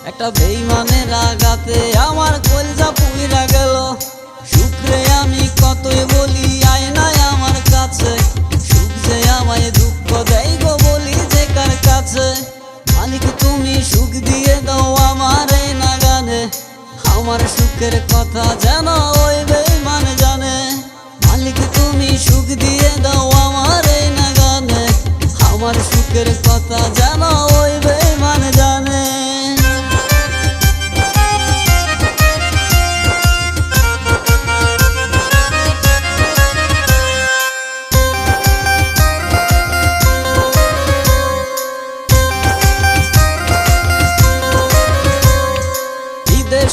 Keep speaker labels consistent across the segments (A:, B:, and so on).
A: একটা বেইমানের আঘাতে আমার কলজা পুইরা গেল। সুখরে আমি কতই বলি আয় নাই আমার কাছে, সুখ যে আমায় দুঃখ দেয় গো বলি যে কার কাছে। মালিক তুমি সুখ দিয়ে দাও আমার এই নাগানে, আমার সুখের কথা যেন ওই বেইমান জানে। মালিক তুমি সুখ দিয়ে দাও আমার এই নাগানে, আমার সুখের কথা যেন ওই বেইমান জানে।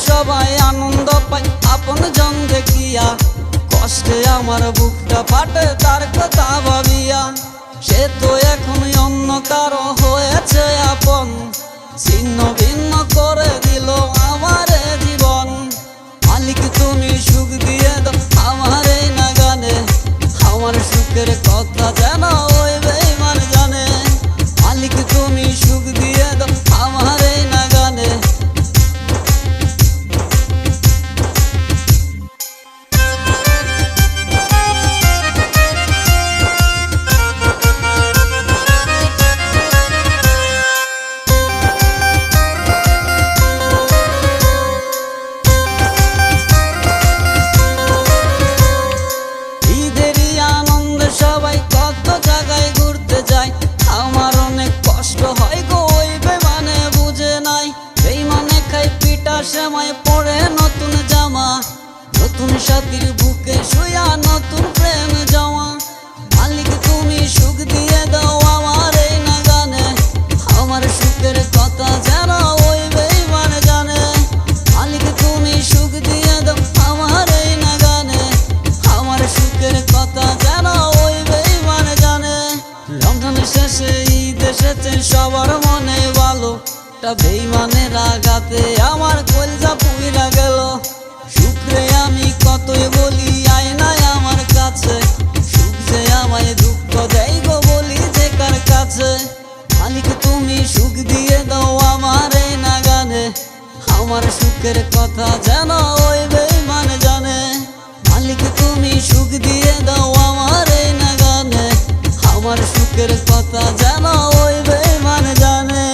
A: সবাই আনন্দ পায় আপন জন দেখিয়া, কষ্টে আমার বুকটা ফাটে তার কথা ভাবিয়া। সে তো এখন অন্য কারো হয়েছে আপন, ছিন্ন ভিন্ন করে দিল আমার জীবন। মালিক তুমি সুখ দিয়ে দাও আমার এই নাগানে, আমার সুখের কথা যেন ওই বেইমান জানে। মালিক তুমি সুখ দিয়ে দাও আমার এই নাগানে। সবাই কত জায়গায় ঘুরতে যায়, আমার অনেক কষ্ট হয় গো ওই বেইমানে বুঝে নাই। বেইমানে খাই পিটা সেমাই পরে নতুন জামা, নতুন সাথীর বুকে শুয়া নতুন প্রেম জমা। মালিক তুমি সুখ দিয়ে দাও আমার এই নাগানে, আমার সুখের কথা যেন ওই বেইমান জানে। মালিক তুমি সুখ দিয়ে দাও আমার এই নাগানে, আমার সুখের কথা যেন ওই বেইমান জানে। রমজান শেষে ঈদ এসেছে সবার মনে ভালো, একটা বেইমানের আঘাতে আমার কলজা পুইরা গেল। সুখরে আমি কতই বলি আয় নাই আমার কাছে, সুখ যে আমায় দুঃখ দেয় গো বলি যে কার কাছে। মালিক তুমি সুখ দিয়ে দাও আমার এই নাগানে, আমার সুখের কথা যেন ওই বেইমান জানে। মালিক তুমি সুখ দিয়ে দাও আমার এই নাগানে, আমার সুখের কথা যেন ওই বেইমান জানে।